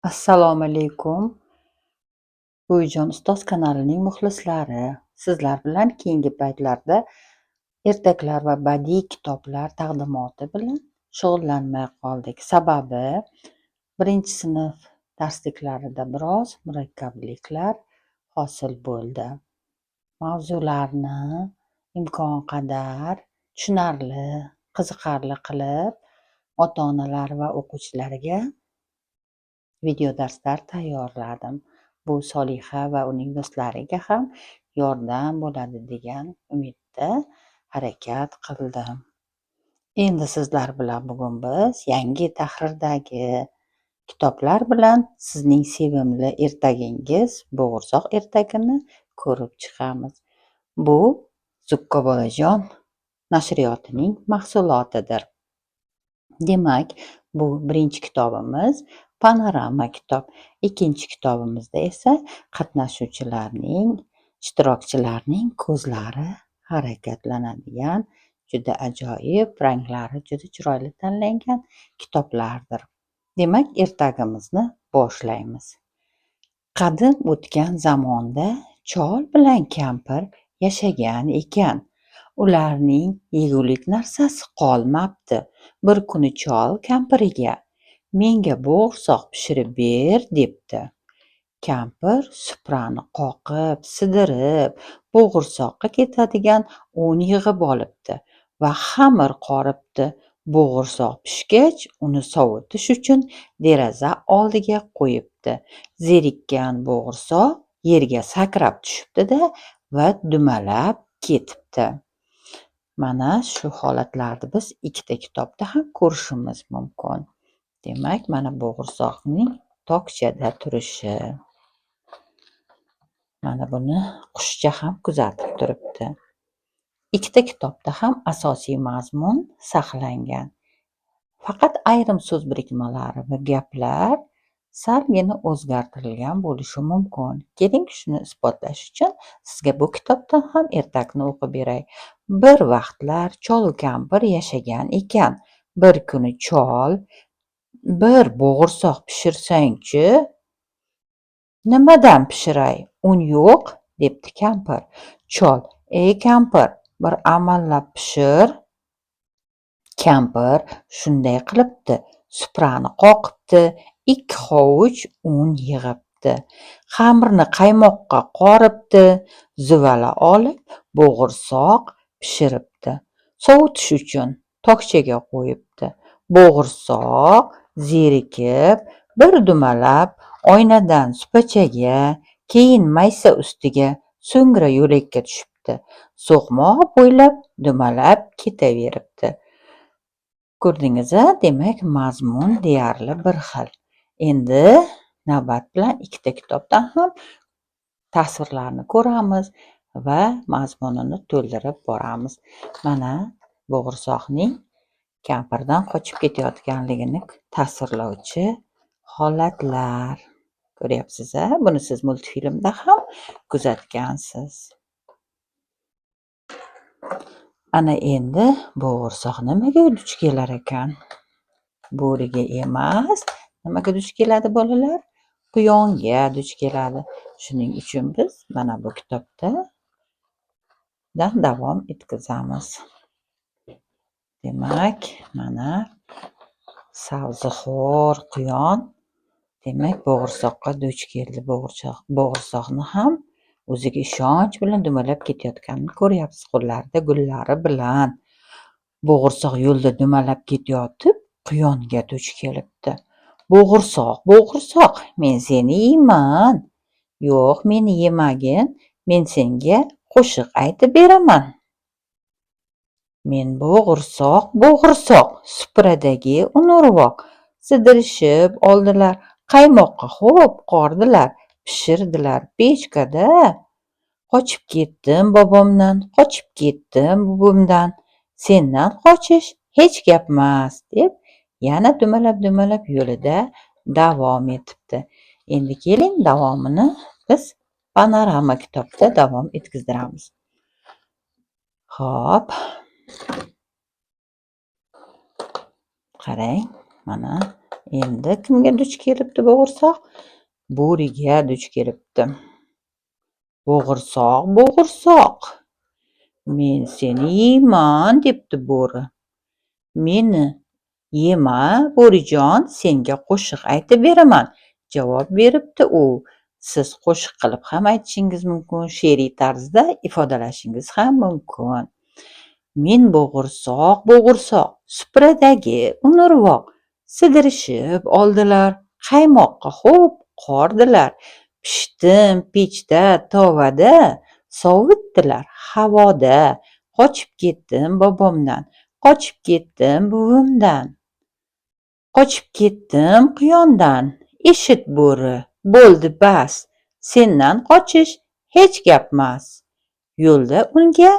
Assalomu alaykum. Buvijon ustoz kanalining muxlislari. Sizlar bilan keyingi paytlarda ertaklar va badiiy kitoblar taqdimoti bilan shug'ullanmay qoldik. Sababi 1-sinf darsliklarida biroz murakkabliklar hosil bo'ldi. Mavzularni imkon qadar tushunarli, qiziqarli qilib ota-onalar va o'quvchilarga video darslar tayyorladim. Bu Solixa va uning do'stlariga ham yordam bo'ladi degan umidda harakat qildim. Endi sizlar bilan bugun biz yangi tahrirdagi kitoblar bilan sizning sevimli ertagingiz bo'g'irsoq ertagini ko'rib chiqamiz. Bu Zukko bolajon nashriyotining mahsulotidir. Demak, bu birinchi kitobimiz panorama kitob. Ikkinchi kitobimizda esa qatnashuvchilarning, ishtirokchilarning ko'zlari harakatlanadigan, juda ajoyib, ranglari juda chiroyli tanlangan kitoblardir. Demak, ertagimizni boshlaymiz. Qadim o'tgan zamonda chol bilan kampir yashagan ekan. Ularning yegulik narsasi qolmabdi. Bir kuni chol kampiriga: "Menga bo'g'irsoq pishirib ber", debdi. Kampir suprani qoqib, sidirib, bo'g'irsoqqa ketadigan un yig'ib olibdi va xamir qoribdi. Bo'g'irsoq pishgach, uni sovutish uchun deraza oldiga qo'yibdi. Zerikkan bo'g'irsoq yerga sakrab tushibdi-da va dumalab ketibdi. Mana shu holatlarni biz ikkita kitobda ham ko'rishimiz mumkin. Demak, mana bo'g'irsoqning tokchada turishi. Mana buni qushcha ham kuzatib turibdi. Ikkita kitobda ham asosiy mazmun saqlangan. Faqat ayrim so'z birikmalari va gaplar salgina o'zgartirilgan bo'lishi mumkin. Keling, shuni isbotlash uchun sizga bu kitobdan ham ertakni o'qib beray. Bir vaqtlar chol kampir yashagan ekan. Bir kuni chol: "Bir bo'g'irsoq pishirsang-chi". "Nimadan pishiray? Un yo'q", debdi kampir. Chol: "Ey kampir, bir amallab pishir". Kampir shunday qilibdi. Suprani qoqibdi, 2 hovuch un yig'ibdi. Xamirni qaymoqqa qoribdi, zuvala olib bo'g'irsoq pishiribdi. Sovutish uchun tokchaga qo'yibdi. Bo'g'irsoq zerikib, bir dumalab oynadan supachaga, keyin maysa ustiga, so'ngra yo'lakka tushibdi. So'qmoq bo'ylab dumalab ketaveribdi. Ko'rdingiz-a? Demak, mazmun deyarli bir xil. Endi navbat bilan ikkita kitobdan ham tasvirlarni ko'ramiz va mazmunini to'ldirib boramiz. Mana bo'g'irsoqning kampirdan qochib ketayotganligini tasvirlovchi holatlar. Ko'ryapsiz-a? Buni siz multfilmda ham kuzatgansiz. Ana endi bo'g'irsoq nimaga duch kelar ekan? Bo'riga emas, nimaga duch keladi bolalar? Quyonga duch keladi. Shuning uchun biz mana bu kitobdan davom etkazamiz. Demak, mana savzixo'r quyon demak bo'g'irsoqqa duch keldi. Bo'g'irsoqni ham o'ziga ishonch bilan dumalab ketayotganini ko'ryapsiz, qo'llarida gullari bilan. Bo'g'irsoq yo'lda dumalab ketayotib, quyonga duch kelibdi. "Bo'g'irsoq, bo'g'irsoq, men seni yeyman". "Yo'q, meni yemagin, men senga qo'shiq aytib beraman". "Men bo'g'irsoq, bo'g'irsoq, supradagi un urvoq". Sidirishib oldilar, qaymoqqa xo'p qordilar, pishirdilar pechkada. "Qochib ketdim bobomdan, qochib ketdim buvimdan. Sendan qochish hech gapmas", deb yana dumalab yo'lida davom etibdi. Endi keling, davomini biz panorama kitobda davom etkazdiramiz. Xo'p. Qarang, mana Endi kimga duch kelibdi bo'g'irsoq? Bo'riga duch kelibdi. Bo'g'irsoq, bo'g'irsoq, men seni yeyman, debdi bo'ri. Meni yema, bo'rijon, senga qo'shiq aytib beraman, javob beribdi u. Siz qo'shiq qilib ham aytishingiz mumkin, she'riy tarzda ifodalashingiz ham mumkin. Men bo'g'irsoq, bo'g'irsoq, supradagi unurvoq, sidirishib oldilar, qaymoqqa xo'p qordilar. Pishdim pechda, tovada, sovitdilar havoda. Qochib ketdim bobomdan, qochib ketdim buvimdan, qochib ketdim quyondan. Eshit bo'ri, bo'ldi bas, sendan qochish hech gapmas. Yo'lda unga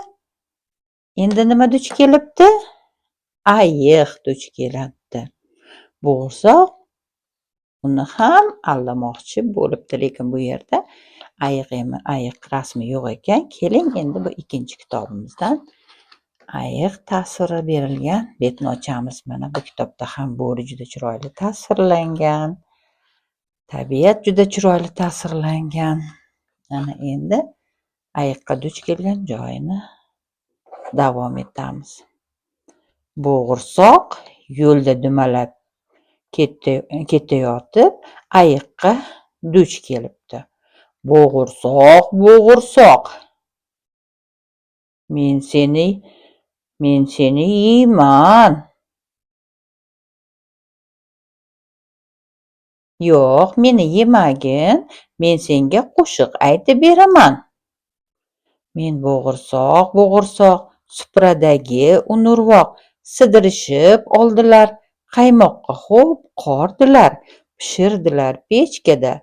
endi nima duch kelibdi? Ayiq duch kelibdi. Bo'g'irsoq uni ham aldamoqchi bo'libdi, lekin bu yerda ayiq rasmi yo'q ekan. Keling, endi bu ikkinchi kitobimizdan ayiq tasviri berilgan betni ochamiz. Mana bu kitobda ham bo'ri juda chiroyli tasvirlangan, tabiat juda chiroyli tasvirlangan. Mana endi ayiqqa duch kelgan joyini davom etamiz. Bo'g'irsoq yo'lda dumalab ketayotib ayiqqa duch kelibdi. Bo'g'irsoq, bo'g'irsoq, men seni yeyman. Yo'q, meni yemagin, men senga qo'shiq aytib beraman. Men bo'g'irsoq, bo'g'irsoq, supradagi unurvoq, sidirishib oldilar, qaymoqqa xo'p qordilar, pishirdilar pechkada.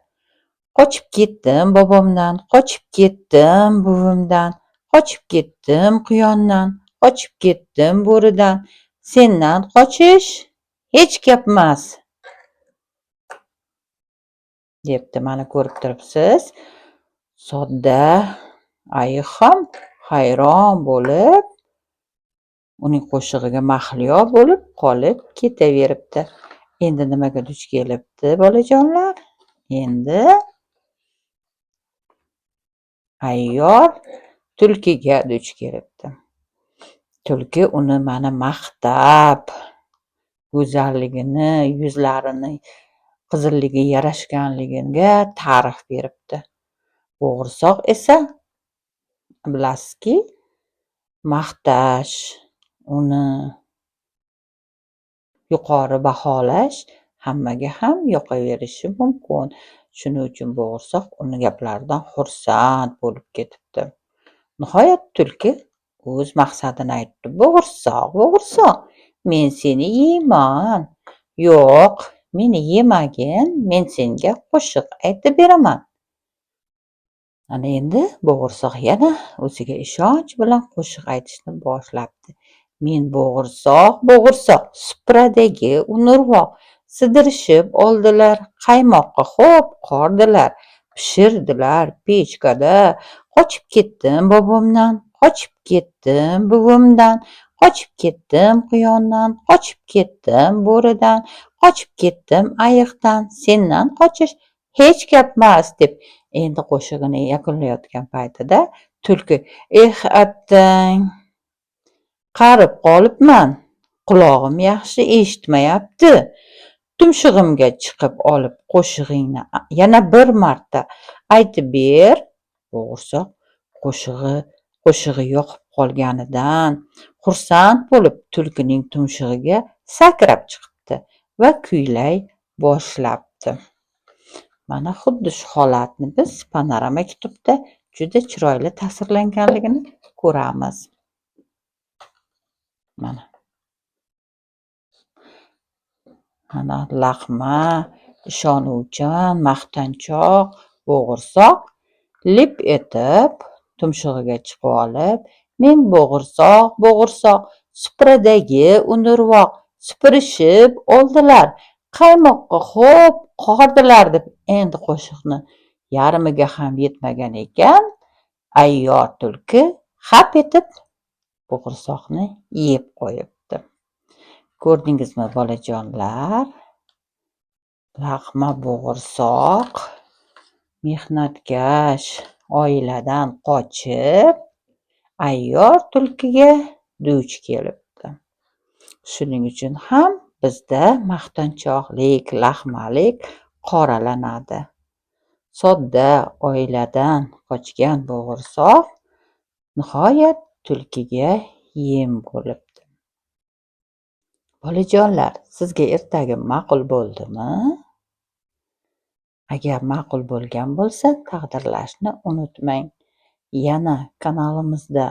Qochib ketdim bobomdan, qochib ketdim buvimdan, qochib ketdim quyondan, qochib ketdim bo'ridan. Sendan qochish hech gapmas, debdi. Mana ko'rib turibsiz, sodda ayiq ham hayron bo'lib, uning qo'shig'iga mahliyo bo'lib qolib ketaveribdi. Endi nimaga duch kelibdi bolajonlar? Endi ayyor tulkiga duch kelibdi. Tulki uni mana maqtab, go'zalligini, yuzlarini qizilligi yarashganligiga ta'rif beribdi. Bo'g'irsoq esa bilasizki, maqtash, uni yuqori baholash hammaga ham yoqaverishi mumkin. Shuning uchun bo'g'irsoq uni gaplaridan xursand bo'lib ketibdi. Nihoyat tulki o'z maqsadini aytdi. Bo'g'irsoq, bo'g'irsoq, men seni yeyman. Yo'q, meni yemagin, men senga qo'shiq aytib beraman. Ana endi bo'g'irsoq yana o'ziga ishonch bilan qo'shiq aytishni boshlabdi. Men bo'g'irsoq, bo'g'irsoq, supradagi unurvoq, sidirishib oldilar, qaymoqqa xo'p qordilar, pishirdilar pechkada. Qochib ketdim bobomdan, qochib ketdim buvimdan, qochib ketdim quyondan, qochib ketdim bo'ridan, qochib ketdim ayiqdan. Sendan qochish hech gapmas, deb endi qo'shig'ini yakunlayotgan paytida tulki: attang, qarib qolibman, qulog'im yaxshi eshitmayapti. Tumshug'imga chiqib olib qo'shig'ingni yana bir marta aytib ber. Bo'g'irsoq qo'shig'i yoqib qolganidan xursand bo'lib tulkining tumshug'iga sakrab chiqibdi va kuylay boshlabdi. Mana xuddi shu holatni biz Panorama kitobda juda chiroyli tasvirlanganligini ko'ramiz. Mana laqma, ishonuvchan, maqtanchoq bo'g'irsoq lip etib tumshug'iga chiqib olib: men bo'g'irsoq, bo'g'irsoq, supradagi unurvoq, supurishib oldilar, qaymoqqa xo'p qordilar, deb endi qo'shiqni yarmiga ham yetmagan ekan, ayyor tulki hap etib bo'g'irsoqni yeb qo'yibdi. Ko'rdingizmi bolajonlar? laqma bo'g'irsoq mehnatkash oiladan qochib ayyor tulkiga duch kelibdi. Shuning uchun ham bizda maqtanchoqlik, laqmalik qoralanadi. Sodda oiladan qochgan bo'g'irsoq nihoyat tulkiga yem bo'libdi. Bolajonlar, sizga ertagim ma'qul bo'ldimi? Agar ma'qul bo'lgan bo'lsa, taqdirlashni unutmang. Yana kanalimizda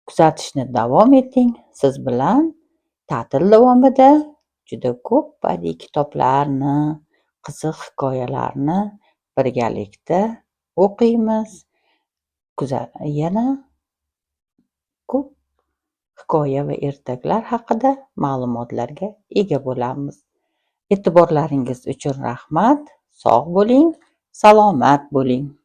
kuzatishni davom eting. Siz bilan ta'til davomida juda ko'p badiiy kitoblarni, qiziq hikoyalarni birgalikda o'qiymiz. Yana ko'p hikoya va ertaklar haqida ma'lumotlarga ega bo'lamiz. E'tiborlaringiz uchun rahmat. Sog' bo'ling, salomat bo'ling.